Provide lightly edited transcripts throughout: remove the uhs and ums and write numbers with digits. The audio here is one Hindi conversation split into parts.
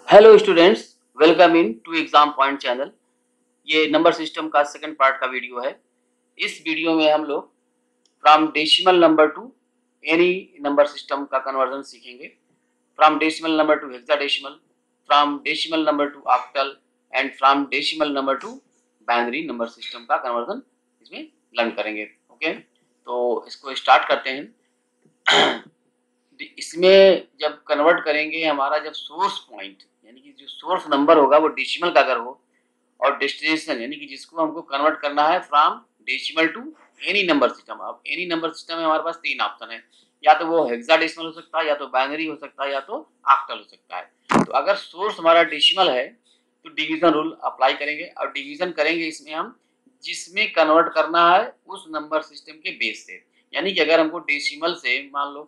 Hello students, welcome into exam point channel. ये नंबर सिस्टम का सेकंड पार्ट का वीडियो है। इस वीडियो में हम लोग from decimal number to any number system का कन्वर्जन सीखेंगे। From decimal number to hexadecimal, from decimal number to octal and from decimal number to binary number system का कन्वर्जन इसमें लर्न करेंगे। ओके, तो इसको स्टार्ट करते हैं। इसमें जब कन्वर्ट करेंगे हमारा जब सोर्स पॉइंट यानी कि जो सोर्स नंबर होगा वो डेसिमल का अगर हो और डेस्टिनेशन यानी कि जिसको हमको कन्वर्ट करना है from decimal to any number system. अब एनी नंबर सिस्टम में हमारे पास तीन ऑप्शन है, या तो वो हेक्साडेसिमल हो सकता है, या तो बाइनरी हो सकता है, या तो ऑक्टल हो सकता है। तो अगर सोर्स हमारा डेसिमल है तो डिवीजन रूल अप्लाई करेंगे और डिवीजन करेंगे इसमें हम जिसमें कन्वर्ट करना है उस नंबर सिस्टम के बेस से। यानी कि अगर हमको डेसिमल से मान लो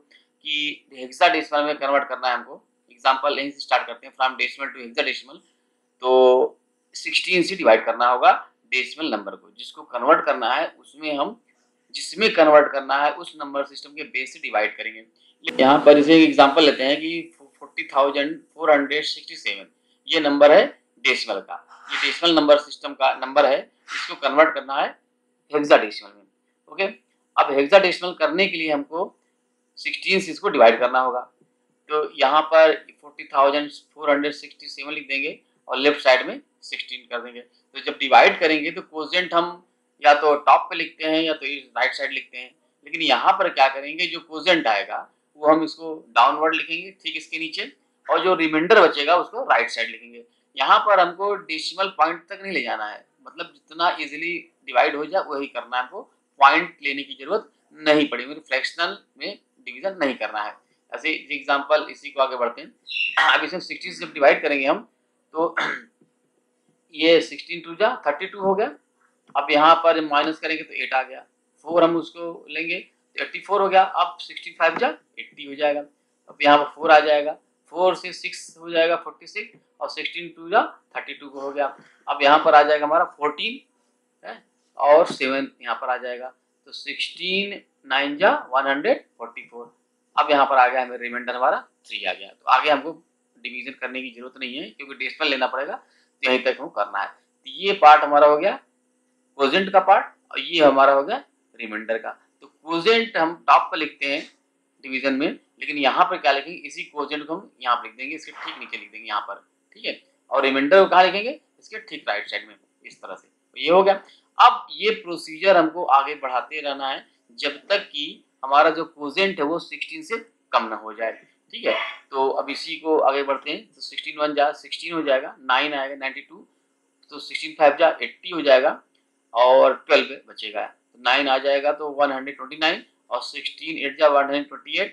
कि हेक्साडेसिमल में कन्वर्ट करना है हमको, एग्जांपल यहीं से स्टार्ट करते हैं, फ्रॉम डेसिमल टू हेक्साडेसिमल। तो 16 से डिवाइड करना होगा डेसिमल नंबर को, जिसको कन्वर्ट करना है उसमें हम जिसमें कन्वर्ट करना है उस नंबर सिस्टम के बेस से डिवाइड करेंगे। यहाँ पर इसे एक एग्जांपल लेते हैं कि 40,467 ये नंबर है डेसिमल का। ये डेसिमल नंबर सिस्टम का नंबर है, इसको कन्वर्ट करना है हेक्साडेसिमल में। ओके, अब हेक्साडेसिमल करने के लिए हमको 16 से इसको डिवाइड करना होगा। तो यहाँ पर 40,467 लिख देंगे और लेफ्ट साइड में 16 कर देंगे। तो जब डिवाइड करेंगे तो कोजेंट हम या तो टॉप पे लिखते हैं या तो राइट साइड लिखते हैं, लेकिन यहाँ पर क्या करेंगे, जो कोजेंट आएगा वो हम इसको डाउनवर्ड लिखेंगे ठीक इसके नीचे, और जो रिमाइंडर बचेगा उसको राइट साइड लिखेंगे। यहाँ पर हमको डेसिमल पॉइंट तक नहीं ले जाना है, मतलब जितना इजीली डिवाइड हो जाए वही करना है हमको, पॉइंट लेने की जरूरत नहीं पड़ेगी, फ्रैक्शनल में डिवीजन नहीं करना है। ऐसे एग्जांपल इसी को आगे बढ़ते हैं। अब इसमें 60 से जब डिवाइड करेंगे हम तो ये 16 टू जा 32 हो गया। अब यहाँ पर माइनस करेंगे तो 8 आ गया, 4 हम उसको लेंगे तो 84 हो गया। अब 65 जा 80 हो जाएगा। अब यहाँ पर 4 आ जाएगा, 4 से 6 हो जाएगा 46, और 16 टू जा 32 को हो गया। अब यहाँ पर आ जाएगा हमारा 14 है, और 7 यहाँ पर आ जाएगा, तो 16 9 जा 144। अब यहाँ पर आ गया हमें रिमाइंडर हमारा 3 आ गया। तो आगे हमको डिवीजन करने की जरूरत नहीं है क्योंकि डेसिमल लेना पड़ेगा, तो यहीं तक हमको करना है। तो ये पार्ट हमारा हो गया कोजेंट का पार्ट, और ये हमारा हो गया रिमाइंडर का। तो कोजेंट हम टॉप पर लिखते हैं डिवीजन में, लेकिन यहाँ पर क्या लिखेंगे, इसी कोजेंट को हम यहाँ पर लिख देंगे, इसके ठीक नीचे लिख देंगे यहाँ पर, ठीक है। और रिमाइंडर को कहाँ लिखेंगे, इसके ठीक राइट साइड में, इस तरह से। तो ये हो गया। अब ये प्रोसीजर हमको आगे बढ़ाते रहना है जब तक कि हमारा जो कोजेंट है वो 16 से कम ना हो जाए, ठीक है। तो अब इसी को आगे बढ़ते हैं। तो 16 1 जा 16 हो जाएगा, 9 आएगा 92, तो 16 5 जा 80 हो जाएगा, और 12 बचेगा। तो 9 आ जाएगा तो 129, और 16 8 जा 128,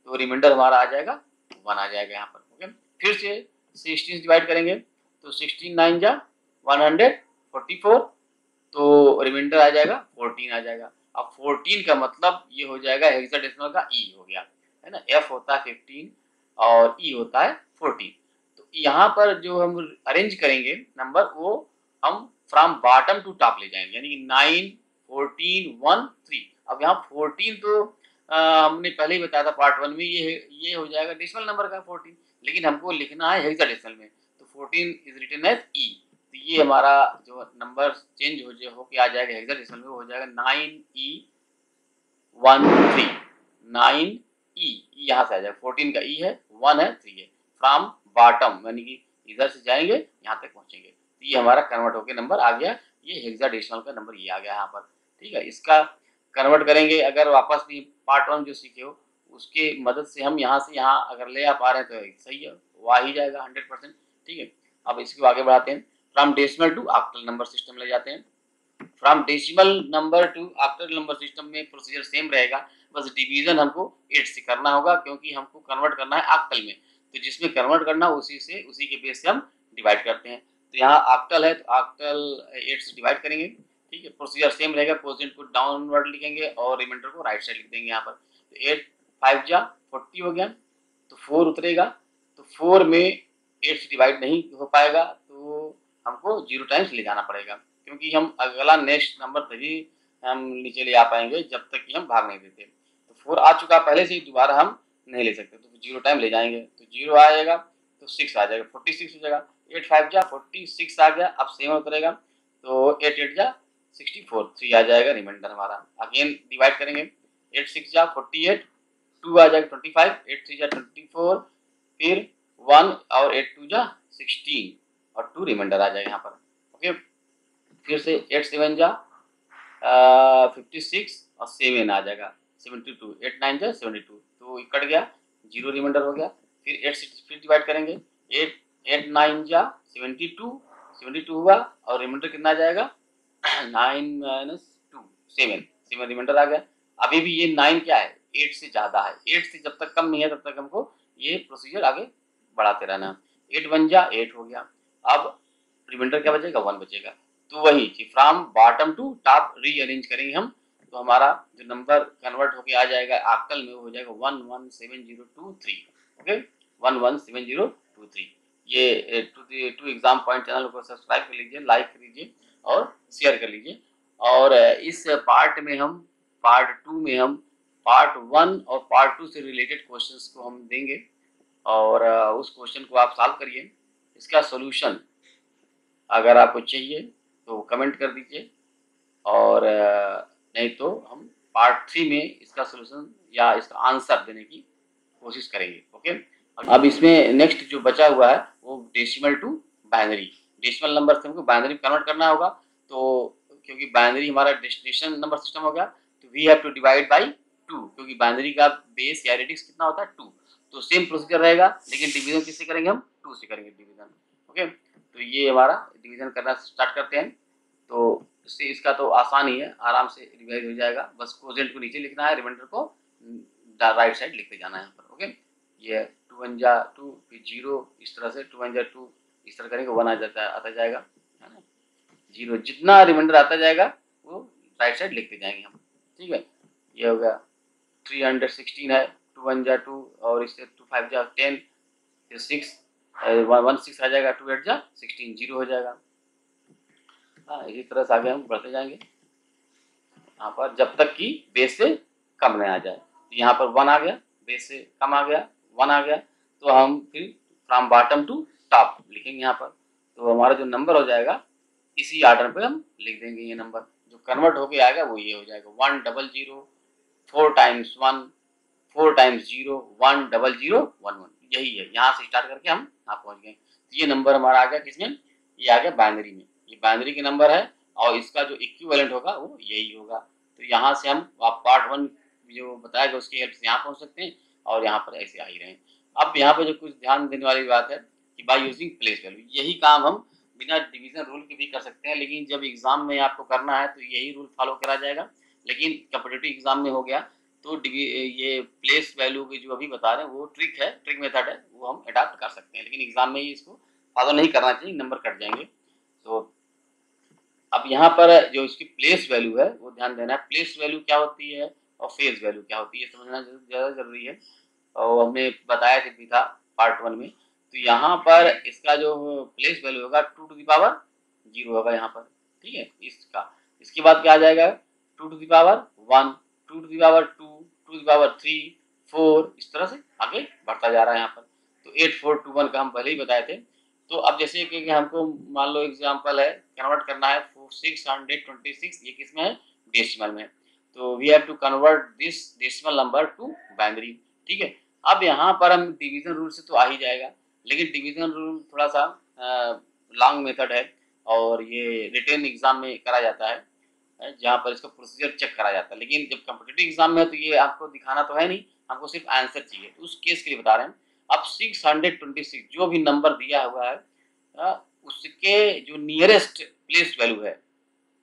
तो रिमाइंडर हमारा आ जाएगा 1 आ जाएगा यहाँ पर। ओके, फिर से 16 से डिवाइड करेंगे तो 16 9 जा 144, तो रिमाइंडर आ जाएगा 14 आ जाएगा। अब 14 का मतलब ये हो जाएगा हेक्साडेसिमल का ई हो गया, है ना। एफ होता है 15 और ई होता है 14। तो यहाँ पर जो हम अरेंज करेंगे नंबर, वो हम फ्रॉम बॉटम टू टॉप ले जाएंगे, यानी कि 9 14 1 3। अब यहाँ 14 तो हमने पहले ही बताया था पार्ट 1 में, ये हो जाएगा डेसिमल नंबर का 14, लेकिन हमको लिखना है हेक्साडेसिमल में, तो 14 इज रिटन एज ई। तो ये हमारा जो नंबर चेंज हो के आ जाएगा हेक्साडेसिमल में, वो हो जाएगा 9E13, 9E यहाँ से आ जाएगा, 14 का ई है, 1 है, 3 है। फ्रॉम बॉटम यानी कि इधर से जाएंगे यहाँ तक पहुंचेंगे, तो ये हमारा कन्वर्ट होके नंबर आ गया। ये हेक्साडेसिमल का नंबर ये आ गया यहाँ पर, ठीक है। इसका कन्वर्ट करेंगे, अगर वापस भी पार्ट 1 जो सीखे हो उसके मदद से हम यहाँ से यहाँ अगर ले आ पा रहे हैं तो सही है, वो आ ही जाएगा 100%, ठीक है। अब इसको आगे बढ़ाते हैं, from decimal to octal number system ले जाते हैं। From decimal number to octal number system में प्रोसीजर सेम रहेगा, बस डिवीजन हमको 8 से करना होगा क्योंकि हमको कन्वर्ट करना है ऑक्टल में। तो जिसमें कन्वर्ट करना उसी के बेस से हम डिवाइड करते हैं। तो यहाँ ऑक्टल है तो ऑक्टल 8 से डिवाइड करेंगे, ठीक है। प्रोसीजर सेम रहेगा, कोजेंट को डाउनवर्ड लिखेंगे और रिमाइंडर को राइट साइड लिख देंगे यहाँ पर। तो 8 5 जा 40 हो गया, तो 4 उतरेगा, तो 4 में 8 से डिवाइड नहीं हो पाएगा, तो हमको 0 टाइम्स ले जाना पड़ेगा, क्योंकि हम अगला नेक्स्ट नंबर तभी हम नीचे ले आ पाएंगे जब तक कि हम भाग नहीं देते। तो 4 आ चुका पहले से ही, दोबारा हम नहीं ले सकते, तो 0 टाइम ले जाएंगे, तो 0 आएगा, तो तो 6 आ जाएगा, 46 हो जाएगा। 8 5 जा 46 आ गया। अब 7 उतरेगा तो 8 8 जा 64, 3 आ जाएगा रिमाइंडर हमारा। अगेन डिवाइड करेंगे, 8 6 जा 48, 2 आ जाएगा 25, 8 3 जा 24, फिर 1 और 8 2 जा 16 और 2 रिमाइंडर आ जाएगा यहाँ पर। ओके, फिर से 8 7 जा 56 और 7 आ जाएगा 72, 8 9 जा 72, तो कट गया, 0 रिमाइंडर हो गया। फिर 8 6 फिर डिवाइड करेंगे, 8 8 9 जा 72, 72 हुआ और रिमाइंडर कितना आ जाएगा 9 माइनस 2 7, 7 रिमाइंडर आ गया। अभी भी ये 9 क्या है 8 से ज्यादा है, 8 से जब तक कम नहीं है तब तक हमको ये प्रोसीजर आगे बढ़ाते रहना है। 8 1 जा 8 हो गया। अब रिमाइंडर क्या बचेगा 1 बचेगा। तो वही from bottom to top rearrange करेंगे हम, तो हमारा जो नंबर कन्वर्ट होके आ जाएगा ऑक्टल में वो हो जाएगा 117023। ओके, 117023। ये टू एग्जाम पॉइंट चैनल को सब्सक्राइब कर लीजिए, लाइक कर लीजिए और शेयर कर लीजिए। और इस पार्ट में हम पार्ट 2 में हम पार्ट 1 और पार्ट 2 से रिलेटेड क्वेश्चंस को हम देंगे और उस क्वेश्चन को आप सॉल्व करिए। इसका सॉल्यूशन अगर आपको चाहिए तो कमेंट कर दीजिए और नहीं तो हम पार्ट 3 में इसका सॉल्यूशन या इसका आंसर देने की कोशिश करेंगे। ओके, अब इसमें नेक्स्ट जो बचा हुआ है वो decimal to binary, decimal number से हमको बाइनरी कन्वर्ट करना होगा। तो क्योंकि बाइनरी हमारा डेस्टिनेशन नंबर सिस्टम हो गया तो we have to divide by 2, क्योंकि बाइनरी का बेस या रेडिक्स कितना होता है 2। तो सेम प्रोसीजर रहेगा लेकिन डिवीजन किससे करेंगे हम 2 से करेंगे डिवीजन। ओके, तो ये हमारा डिवीजन करना स्टार्ट करते हैं। तो इससे इसका तो आसान ही है, आराम से रिवाइज हो जाएगा। बस कोजेंट को नीचे लिखना है, रिमाइंडर को राइट साइड लिखते जाना है यहाँ पर। ओके, ये 2 1 जा 2 फिर 0, इस तरह से 2 1 जा 2 इस तरह करेंगे 1 आ जाता है, आता जाएगा है ना। 0 जितना रिमाइंडर आता जाएगा वो राइट साइड लिखते जाएंगे हम। ठीक है, ये हो गया 316 है, 2 1 जा 2 और इससे 2 5 जा 10, फिर 6 1 6 आ जाएगा, 2 8 जा 16, 0 हो जाएगा। हाँ, इसी तरह से आगे हम बढ़ते जाएंगे यहाँ पर जब तक कि बेस से कम नहीं आ जाए। तो यहाँ पर 1 आ गया, बेस से कम आ गया 1 आ गया, तो हम फिर फ्रॉम बॉटम टू टॉप लिखेंगे यहाँ पर। तो हमारा जो नंबर हो जाएगा इसी ऑर्डर पे हम लिख देंगे। ये नंबर जो कन्वर्ट होके आएगा वो ये हो जाएगा 1 0 0 4 टाइम्स 1 4 टाइम्स 0 1 0 0 1 1। यही है, यहाँ से स्टार्ट करके हम यहाँ पहुँच गए। तो ये नंबर हमारा आ गया किसमें, ये आ गया बाइनरी में। ये बाइनरी के नंबर है और इसका जो इक्विवेलेंट होगा वो यही होगा। तो यहाँ से हम पार्ट 1 जो बताया गया उसकी हेल्प से यहाँ पहुँच सकते हैं और यहाँ पर ऐसे आ ही रहे हैं। अब यहाँ पे जो कुछ ध्यान देने वाली बात है कि बाय यूजिंग प्लेस वैल्यू, यही काम हम बिना डिवीजन रूल के भी कर सकते हैं, लेकिन जब एग्जाम में आपको करना है तो यही रूल फॉलो करा जाएगा। लेकिन कॉम्पिटिटिव एग्जाम में हो गया तो ये प्लेस वैल्यू की जो अभी बता रहे हैं वो ट्रिक है, ट्रिक मेथड है, वो हम अडॉप्ट कर सकते हैं, लेकिन एग्जाम में ही इसको फॉलो नहीं करना चाहिए, नंबर कट जाएंगे। तो अब यहाँ पर जो इसकी प्लेस वैल्यू है वो ध्यान देना है, प्लेस वैल्यू क्या होती है और फेज वैल्यू क्या होती है समझना ज़्यादा जरूरी है। और हमने बताया भी था पार्ट 1 में। तो यहाँ पर इसका जो प्लेस वैल्यू होगा 2 टू द पावर 0 होगा यहाँ पर। ठीक है, इसका इसके बाद क्या आ जाएगा 2 to the power 1, 2 to the power 2, 2 to the power 3 4, इस तरह से आगे बढ़ता जा रहा है यहाँ पर। तो 8 4 2 1 का हम पहले ही बताए थे। तो अब जैसे कि हमको मान लो एग्जांपल है कन्वर्ट करना है 626, ये किस में है डेसिमल में। तो we have to convert this decimal number to binary. ठीक है, अब यहाँ पर हम डिवीजन रूल से तो आ ही जाएगा, लेकिन डिवीजन रूल थोड़ा सा लॉन्ग मेथड है और ये रिटन एग्जाम में करा जाता है जहाँ पर इसका प्रोसीजर चेक करा जाता है। लेकिन जब कॉम्पिटिटिव एग्जाम में है तो ये आपको दिखाना तो है नहीं, हमको सिर्फ आंसर चाहिए। तो उस केस के लिए बता रहे हैं। अब 626 जो भी नंबर दिया हुआ है उसके जो नियरेस्ट प्लेस वैल्यू है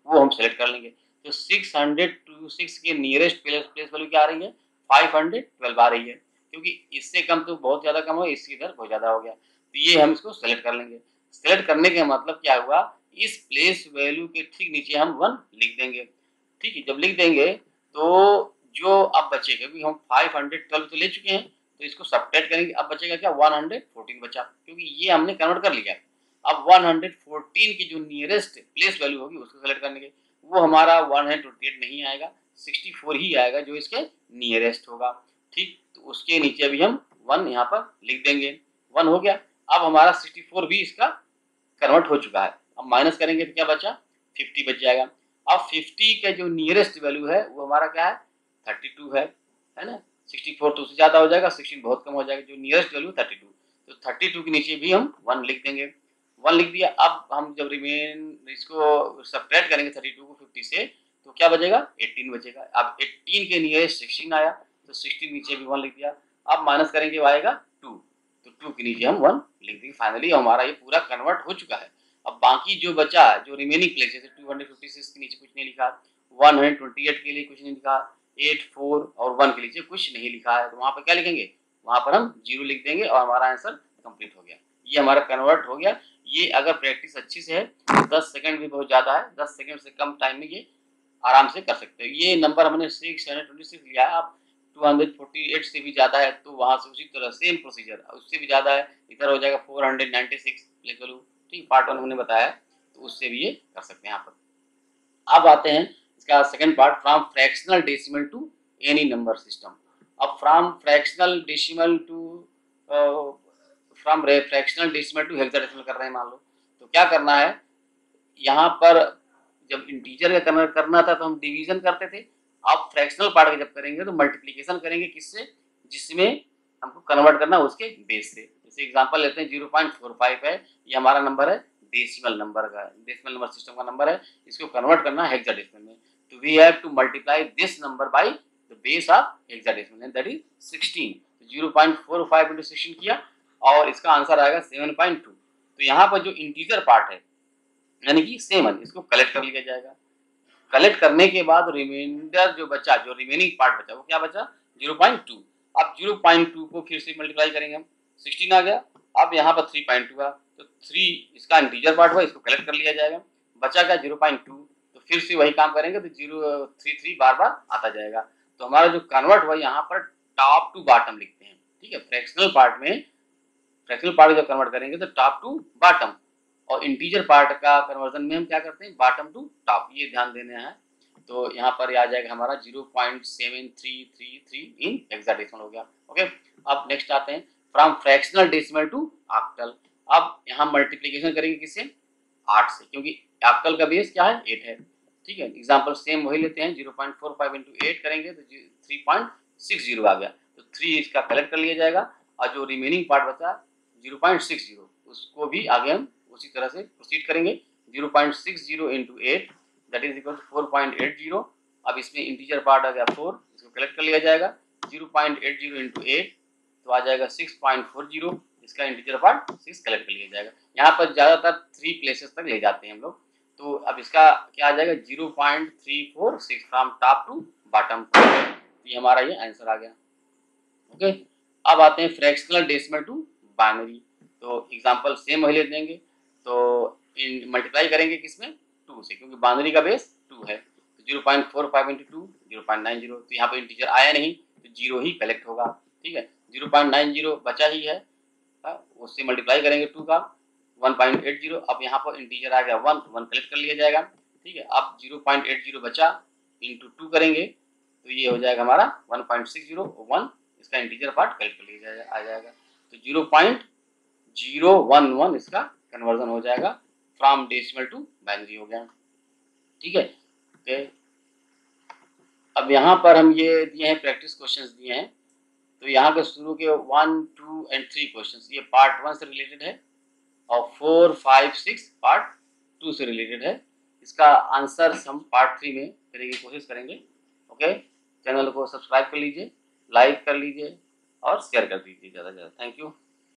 वो हम सेलेक्ट कर लेंगे। तो 626 के नियरेस्ट प्लेस वैल्यू क्या आ रही है 512 आ रही है, क्योंकि इससे कम तो बहुत ज्यादा कम हो, इसकी इधर बहुत ज्यादा हो गया। तो ये हम इसको सेलेक्ट कर लेंगे। सेलेक्ट करने का मतलब क्या हुआ, इस प्लेस वैल्यू के ठीक नीचे हम 1 लिख देंगे। ठीक है, जब लिख देंगे तो जो अब बचेगा, क्योंकि हम 512 तो ले चुके हैं तो इसको सब्ट्रैक्ट करेंगे, अब बचेगा क्या 114 बचा, क्योंकि ये हमने कन्वर्ट कर लिया। अब 114 की जो नियरेस्ट प्लेस वैल्यू होगी उसको सेलेक्ट करने के, वो हमारा 128 नहीं आएगा, 64 ही आएगा जो इसके नियरेस्ट होगा। ठीक, तो उसके नीचे अभी हम 1 यहाँ पर लिख देंगे। 1 हो गया। अब हमारा 64 भी इसका कन्वर्ट हो चुका है। अब माइनस करेंगे तो क्या बचा, 50 बच जाएगा। अब 50 का जो नियरेस्ट वैल्यू है वो हमारा क्या है, 32 है ना। 64 तो उससे ज्यादा हो जाएगा, 16 बहुत कम हो जाएगा, जो नियरेस्ट वैल्यू 32। तो 32 के नीचे भी हम 1 लिख देंगे। 1 लिख दिया। अब हम जब रिमेन इसको सब्ट्रैक्ट करेंगे 32 को 50 से, तो क्या बचेगा, 18 बचेगा। अब 18 के नियरेस्ट 16 आया, तो 16 नीचे भी 1 लिख दिया। अब माइनस करेंगे वो आएगा 2, तो 2 के नीचे हम 1 लिख देंगे। फाइनली हमारा ये पूरा कन्वर्ट हो चुका है। अब बाकी जो बचा, जो रिमेनिंग प्लेस, जैसे 256 के नीचे कुछ नहीं लिखा, 128 के लिए कुछ नहीं लिखा, 8, 4 और 1 के नीचे कुछ नहीं लिखा है, तो वहां पर क्या लिखेंगे, वहां पर हम 0 लिख देंगे और हमारा आंसर कंप्लीट हो गया। ये हमारा कन्वर्ट हो गया। ये अगर प्रैक्टिस अच्छी से है, 10 सेकंड भी बहुत ज्यादा है, 10 सेकंड से कम टाइम में ये आराम से कर सकते हो। ये नंबर हमने 626 लिया है, आप 248 से भी ज्यादा है तो वहां से उसी तरह सेम प्रोसीजर, उससे भी ज्यादा है इधर हो जाएगा 496 लिख लो। ठीक, पार्ट 1 हमने बताया, तो उससे भी ये कर सकते हैं यहाँ पर। अब आते हैं इसका second part, from fractional decimal to any number system. अब from fractional decimal to hexadecimal कर रहे हैं मान लो, तो क्या करना है यहाँ पर, जब इंटीजर का करना था तो हम डिवीजन करते थे। अब फ्रैक्शनल पार्ट का जब करेंगे तो मल्टीप्लिकेशन करेंगे, किससे, जिसमें हमको कन्वर्ट करना है उसके बेस से। जैसे एग्जांपल लेते हैं 0.45 है, ये हमारा नंबर है, डेसिमल नंबर का, डेसिमल नंबर सिस्टम का नंबर है, इसको कन्वर्ट करना है हेक्साडेसिमल में। तो we have to multiply this number by the base of hexadecimal and that is 16। 0.45 into 16 किया और इसका आंसर आएगा 7.2। तो यहाँ पर जो इंटीजर पार्ट है यानी कि 7, इसको कलेक्ट कर लिया जाएगा। कलेक्ट करने के बाद रिमाइंडर जो बचा, जो रिमेनिंग पार्ट बचा, वो क्या बचा, 0.2। अब 0.2 को फिर से मल्टीप्लाई करेंगे हम, 16 आ गया। अब यहाँ पर 3.2 आ, तो 3 इसका इंटीजर पार्ट हुआ, इसको कलेक्ट कर लिया जाएगा। बचा क्या, 0.2, तो फिर से वही काम करेंगे तो 033 बार बार आता जाएगा। तो हमारा जो कन्वर्ट हुआ यहाँ पर टॉप टू बॉटम लिखते हैं। ठीक है, फ्रैक्शनल पार्ट जब कन्वर्ट करेंगे तो टॉप टू बॉटम, और इंटीजर पार्ट का कन्वर्जन में हम क्या करते हैं, बॉटम टू टॉप, ये ध्यान देना है। तो यहाँ पर आ जाएगा हमारा 0.7333 इन हेक्साडेसिमल हो गया। ओके, अब नेक्स्ट आते हैं from fractional decimal to octal. अब यहाँ मल्टीप्लिकेशन करेंगे किससे, 8 से, क्योंकि ऑक्टल का बेस क्या है, 8 है। ठीक है, एग्जांपल सेम वही लेते हैं, 0.45 into 8 करेंगे तो 3.60 आ गया, तो 3 इसका कलेक्ट कर लिया जाएगा। और जो रिमेनिंग पार्ट बचा 0.60, उसको भी आगे हम उसी तरह से प्रोसीड करेंगे। 0.60 into 8 that is equal to 4.80। अब इसमें इंटीजर पार्ट आ गया 4, इसको कलेक्ट कर लिया जाएगा। 0.80 into 8 तो आ जाएगा 6.40, इसका इंटीजर पार्ट 6 कलेक्ट कर लिया जाएगा। यहाँ पर ज्यादातर 3 प्लेसेस तक ले जाते हैं हम लोग, तो अब इसका क्या आ जाएगा, 0.346 फ्रॉम टॉप टू बॉटम। ये हमारा ये आंसर आ गया। ओके, अब आते हैं फ्रैक्शनल डेसिमल टू बाइनरी। तो एग्जांपल सेम वही ले देंगे, तो इन मल्टीप्लाई करेंगे किसमें, 2 से, क्योंकि बाइनरी का बेस 2 है। तो 0.45 into 2 0.90, तो यहाँ पे इंटीजर आया नहीं तो 0 ही कलेक्ट होगा। ठीक है, 0.90 बचा ही है, उससे मल्टीप्लाई करेंगे 2 का 1.80। अब यहाँ पर इंटीजर आ गया 1, 1 कलेक्ट कर लिया जाएगा। ठीक है, अब 0.80 बचा इंटू 2 करेंगे तो ये हो जाएगा हमारा 1.60, 1 इसका इंटीजर पार्ट कलेक्ट कर लिया जाएगा, आ जाएगा। तो 0.011 इसका कन्वर्जन हो जाएगा, फ्रॉम डेसिमल टू बाइनरी हो गया। ठीक है, ओके। अब यहाँ पर हम ये दिए हैं, प्रैक्टिस क्वेश्चंस दिए हैं। तो यहाँ के शुरू के 1, 2 एंड 3 क्वेश्चंस ये पार्ट 1 से रिलेटेड है, और 4, 5, 6 पार्ट 2 से रिलेटेड है। इसका आंसर हम पार्ट 3 में करने की कोशिश करेंगे। ओके, चैनल को सब्सक्राइब कर लीजिए, लाइक कर लीजिए और शेयर कर दीजिए ज़्यादा से ज़्यादा। Thank you.